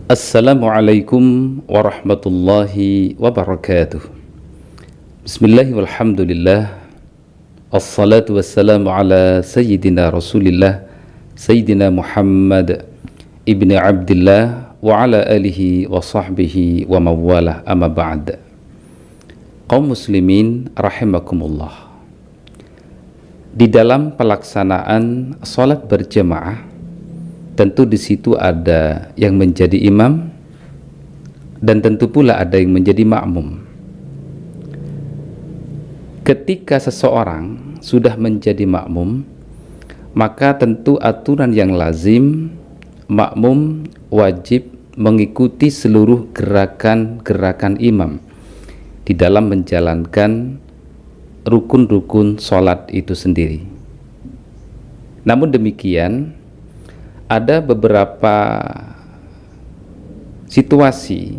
Assalamualaikum warahmatullahi wabarakatuh. Bismillah walhamdulillah. Assalatu wassalamu ala sayyidina Rasulillah Sayyidina Muhammad ibni Abdillah wa ala alihi wa sahbihi wa mawalah, amma ba'd. Kaum muslimin rahimakumullah. Di dalam pelaksanaan salat berjamaah, tentu di situ ada yang menjadi imam dan tentu pula ada yang menjadi makmum. Ketika seseorang sudah menjadi makmum, maka tentu aturan yang lazim, makmum wajib mengikuti seluruh gerakan-gerakan imam di dalam menjalankan rukun-rukun sholat itu sendiri. Namun demikian, ada beberapa situasi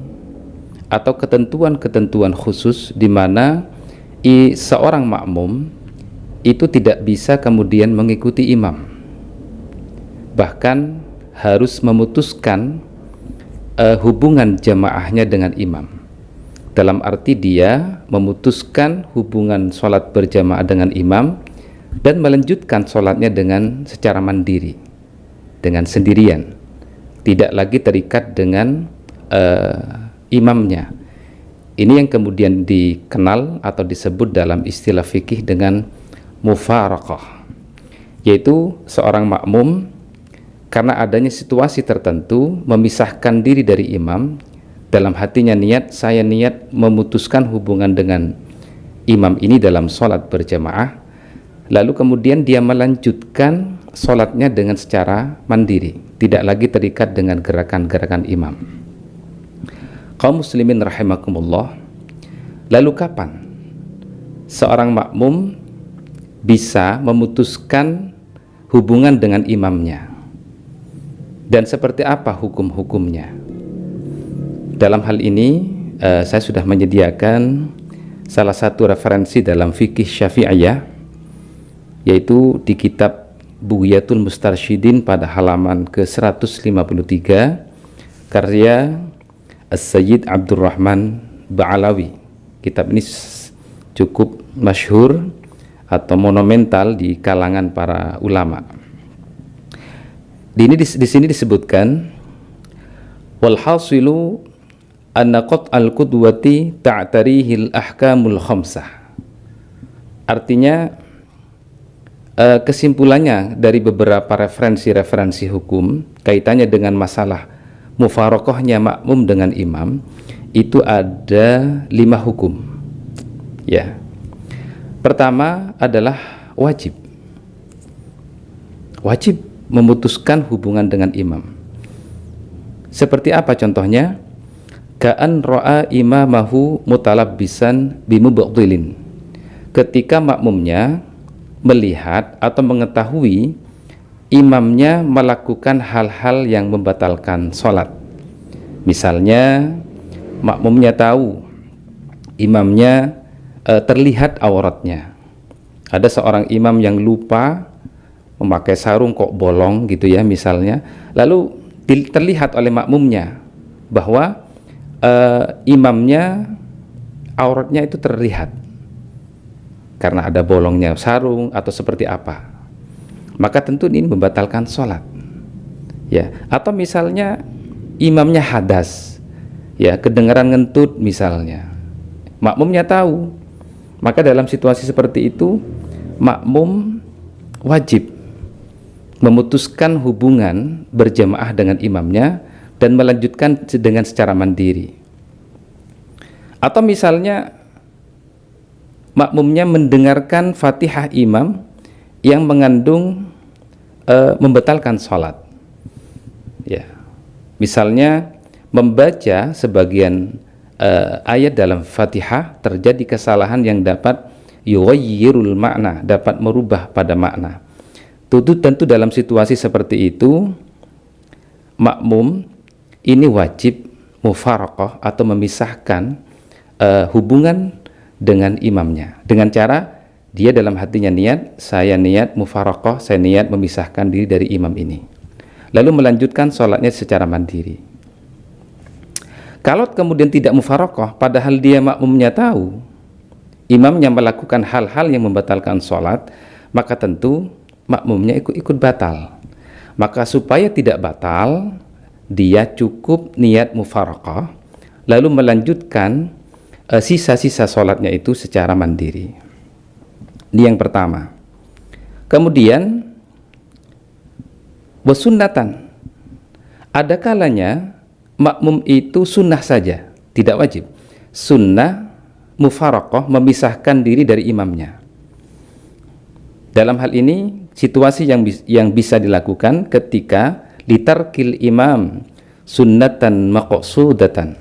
atau ketentuan-ketentuan khusus di mana seorang makmum itu tidak bisa kemudian mengikuti imam, bahkan harus memutuskan hubungan jamaahnya dengan imam. Dalam arti dia memutuskan hubungan sholat berjamaah dengan imam dan melanjutkan sholatnya dengan secara mandiri, dengan sendirian, tidak lagi terikat dengan imamnya. Ini yang kemudian dikenal atau disebut dalam istilah fikih dengan mufaraqah, yaitu seorang makmum karena adanya situasi tertentu memisahkan diri dari imam. Dalam hatinya niat, saya niat memutuskan hubungan dengan imam ini dalam sholat berjamaah, lalu kemudian dia melanjutkan sholatnya dengan secara mandiri, tidak lagi terikat dengan gerakan-gerakan imam. Kaum muslimin rahimakumullah, lalu kapan seorang makmum bisa memutuskan hubungan dengan imamnya, dan seperti apa hukum-hukumnya? Dalam hal ini saya sudah menyediakan salah satu referensi dalam fikih Syafi'iyah, yaitu di kitab Bughyatul Mustarsyidin pada halaman ke-153 karya As-Sayyid Abdurrahman Ba'alawi. Kitab ini cukup masyhur atau monumental di kalangan para ulama. Di sini disebutkan, wal hasilu anna qat'al qudwati ta'tarihil ahkamul khamsah. Artinya, kesimpulannya dari beberapa referensi-referensi hukum kaitannya dengan masalah mufaraqahnya makmum dengan imam, itu ada 5 hukum. Ya. Pertama adalah wajib memutuskan hubungan dengan imam. Seperti apa contohnya? Ka'an ra'a imamahu mutalabbisan bimubtilin. Ketika makmumnya melihat atau mengetahui imamnya melakukan hal-hal yang membatalkan sholat. Misalnya makmumnya tahu imamnya terlihat auratnya. Ada seorang imam yang lupa memakai sarung kok bolong gitu ya misalnya, lalu terlihat oleh makmumnya bahwa imamnya auratnya itu terlihat karena ada bolongnya sarung atau seperti apa, maka tentu ini membatalkan sholat, ya. Atau misalnya imamnya hadas, ya, kedengaran ngentut misalnya, makmumnya tahu, maka dalam situasi seperti itu makmum wajib memutuskan hubungan berjamaah dengan imamnya dan melanjutkan dengan secara mandiri. Atau misalnya makmumnya mendengarkan Fatihah imam yang mengandung membatalkan sholat, ya. Misalnya membaca sebagian ayat dalam Fatihah, terjadi kesalahan yang dapat yughayyirul makna, dapat merubah pada makna. Tentu dalam situasi seperti itu makmum ini wajib mufaraqah atau memisahkan hubungan dengan imamnya dengan cara dia dalam hatinya niat, saya niat mufaraqah, saya niat memisahkan diri dari imam ini, lalu melanjutkan sholatnya secara mandiri. Kalau kemudian tidak mufarokoh, padahal dia makmumnya tahu imamnya melakukan hal-hal yang membatalkan sholat, maka tentu makmumnya ikut batal. Maka supaya tidak batal, dia cukup niat mufarokoh, lalu melanjutkan sisa-sisa sholatnya itu secara mandiri. Ini yang pertama. Kemudian wasunnatan, ada kalanya makmum itu sunnah saja, tidak wajib. Sunnah mufarokoh, memisahkan diri dari imamnya. Dalam hal ini situasi yang bisa dilakukan ketika litarkil imam sunnatan maqsudatan,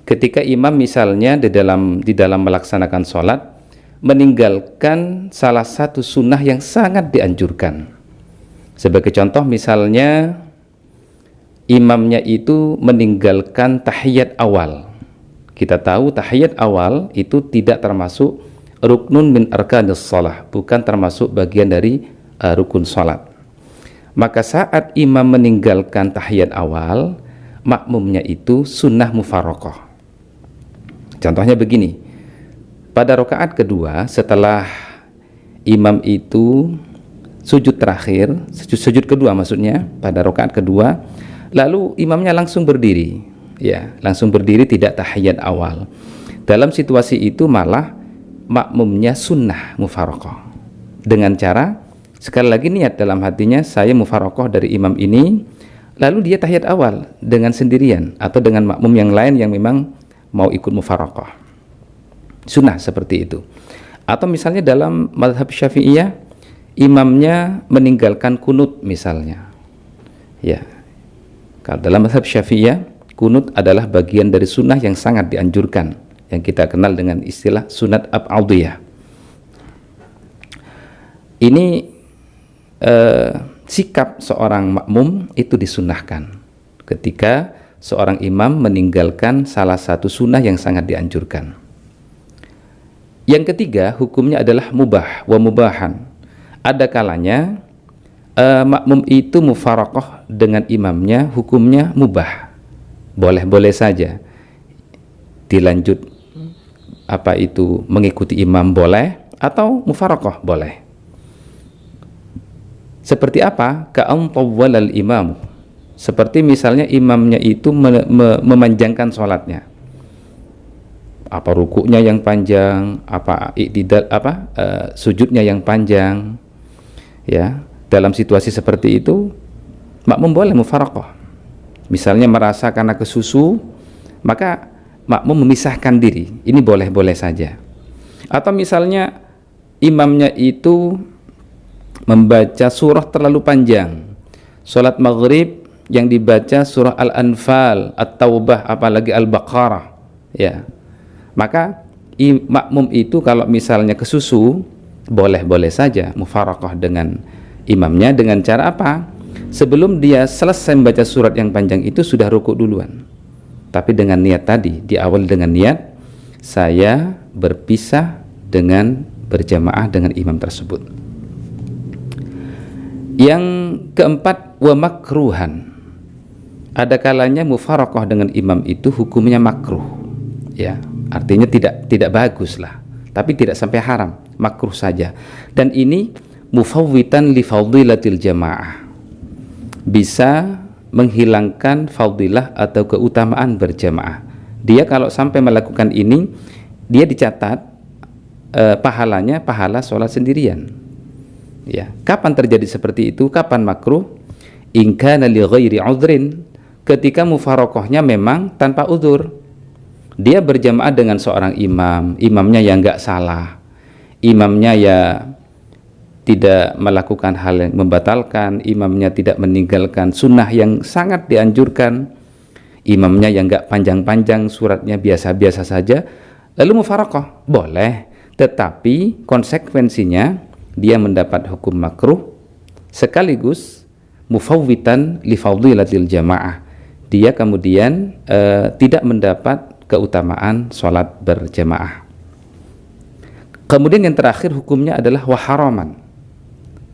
ketika imam misalnya di dalam melaksanakan sholat meninggalkan salah satu sunnah yang sangat dianjurkan. Sebagai contoh, misalnya imamnya itu meninggalkan tahiyat awal. Kita tahu tahiyat awal itu tidak termasuk ruknun min arkanis shalah, bukan termasuk bagian dari rukun salat. Maka saat imam meninggalkan tahiyat awal, makmumnya itu sunnah mufarokoh. Contohnya begini, pada rakaat kedua setelah imam itu sujud terakhir, sujud kedua maksudnya, pada rakaat kedua, lalu imamnya langsung berdiri, ya, langsung berdiri, tidak tahiyat awal. Dalam situasi itu malah makmumnya sunnah mufarokoh dengan cara, sekali lagi niat dalam hatinya, saya mufarokoh dari imam ini, lalu dia tahiyat awal dengan sendirian atau dengan makmum yang lain yang memang mau ikut mufarokoh. Sunnah seperti itu. Atau misalnya dalam mazhab Syafi'iyah, imamnya meninggalkan kunut misalnya, ya, kalau dalam mazhab Syafi'iyah, kunut adalah bagian dari sunnah yang sangat dianjurkan, yang kita kenal dengan istilah sunat ab'adiyah. Ini sikap seorang makmum itu disunnahkan ketika seorang imam meninggalkan salah satu sunnah yang sangat dianjurkan. Yang ketiga, hukumnya adalah mubah wa mubahan. Ada kalanya makmum itu mufarokoh dengan imamnya, hukumnya mubah, boleh-boleh saja. Dilanjut mengikuti imam boleh, atau mufarokoh boleh. Seperti apa? Ka'am tawwalal imam, seperti misalnya imamnya itu memanjangkan sholatnya, apa rukuknya yang panjang, sujudnya yang panjang, ya. Dalam situasi seperti itu makmum boleh mufarokoh. Misalnya merasa karena kesusu, maka makmum memisahkan diri, ini boleh-boleh saja. Atau misalnya imamnya itu membaca surah terlalu panjang, sholat maghrib yang dibaca surah Al-Anfal, At-Taubah, apalagi Al-Baqarah, ya, maka makmum itu kalau misalnya kesusu, boleh-boleh saja mufarokoh dengan imamnya dengan cara apa? Sebelum dia selesai membaca surat yang panjang itu sudah rukuk duluan, tapi dengan niat tadi, diawali dengan niat saya berpisah dengan berjamaah dengan imam tersebut. Yang keempat, wa makruhan, ada kalanya mufarokoh dengan imam itu hukumnya makruh, ya, artinya tidak bagus lah, tapi tidak sampai haram, makruh saja. Dan ini mufawwitan li fadilatil jamaah, bisa menghilangkan fadilah atau keutamaan berjamaah. Dia kalau sampai melakukan ini, dia dicatat pahalanya pahala sholat sendirian, ya. Kapan terjadi seperti itu? Kapan makruh? In kana li ghairi udhrin, ketika mufarokohnya memang tanpa uzur. Dia berjamaah dengan seorang imam, imamnya yang nggak salah, imamnya ya tidak melakukan hal yang membatalkan, imamnya tidak meninggalkan sunnah yang sangat dianjurkan, imamnya yang nggak panjang-panjang, suratnya biasa-biasa saja, lalu mufarokoh boleh, tetapi konsekuensinya dia mendapat hukum makruh sekaligus mufawwitan li fadilatil jamaah, dia kemudian tidak mendapat keutamaan sholat berjamaah. Kemudian yang terakhir hukumnya adalah waharaman,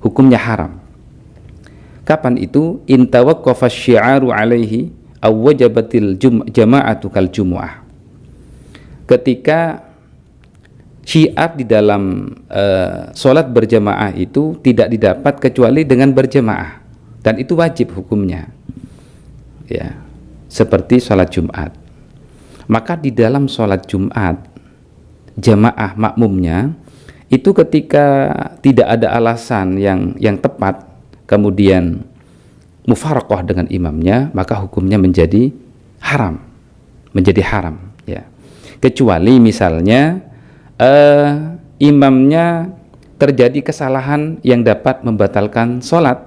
hukumnya haram. Kapan itu? In tawaqqafa syi'aru alaihi, aw wajabatil jama'atu kal jumu'ah. Ketika syiar di dalam sholat berjamaah itu tidak didapat kecuali dengan berjamaah, dan itu wajib hukumnya, ya, seperti sholat Jumat. Maka di dalam sholat Jumat jamaah makmumnya itu ketika tidak ada alasan yang tepat kemudian mufaraqah dengan imamnya, maka hukumnya menjadi haram, ya. Kecuali misalnya imamnya terjadi kesalahan yang dapat membatalkan sholat,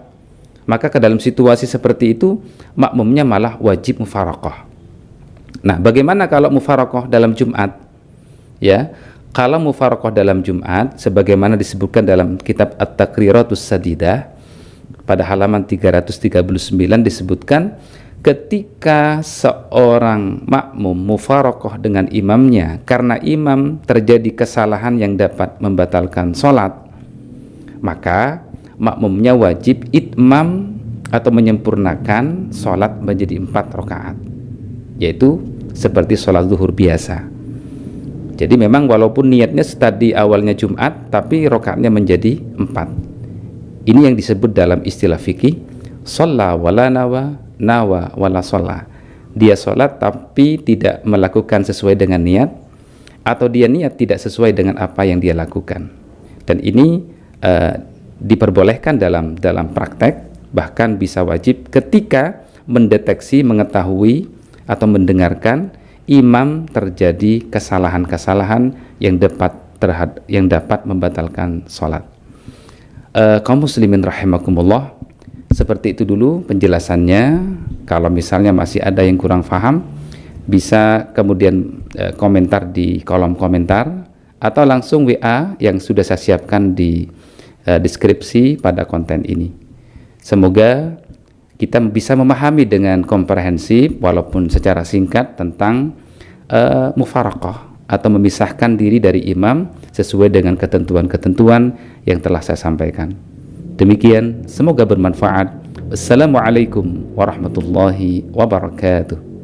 maka ke dalam situasi seperti itu makmumnya malah wajib mufaraqah. Nah, bagaimana kalau mufaraqah dalam Jumat? Ya, kalau mufaraqah dalam Jumat sebagaimana disebutkan dalam kitab At-Taqriratus Sadidah pada halaman 339 disebutkan, ketika seorang makmum mufaraqah dengan imamnya karena imam terjadi kesalahan yang dapat membatalkan sholat, maka makmumnya wajib itmam atau menyempurnakan sholat menjadi 4 rakaat, yaitu seperti sholat zuhur biasa. Jadi memang walaupun niatnya tadi awalnya Jumat, tapi rakaatnya menjadi 4. Ini yang disebut dalam istilah fikih shalla wala nawa wala sholla. Dia sholat tapi tidak melakukan sesuai dengan niat, atau dia niat tidak sesuai dengan apa yang dia lakukan. Dan ini diperbolehkan dalam praktek, bahkan bisa wajib ketika mendeteksi, mengetahui atau mendengarkan imam terjadi kesalahan-kesalahan yang dapat membatalkan sholat. Kaum muslimin rahimakumullah, seperti itu dulu penjelasannya. Kalau misalnya masih ada yang kurang paham, bisa kemudian komentar di kolom komentar atau langsung WA yang sudah saya siapkan di deskripsi pada konten ini. Semoga kita bisa memahami dengan komprehensif walaupun secara singkat tentang mufaraqah atau memisahkan diri dari imam sesuai dengan ketentuan-ketentuan yang telah saya sampaikan. Demikian, semoga bermanfaat. Wassalamualaikum warahmatullahi wabarakatuh.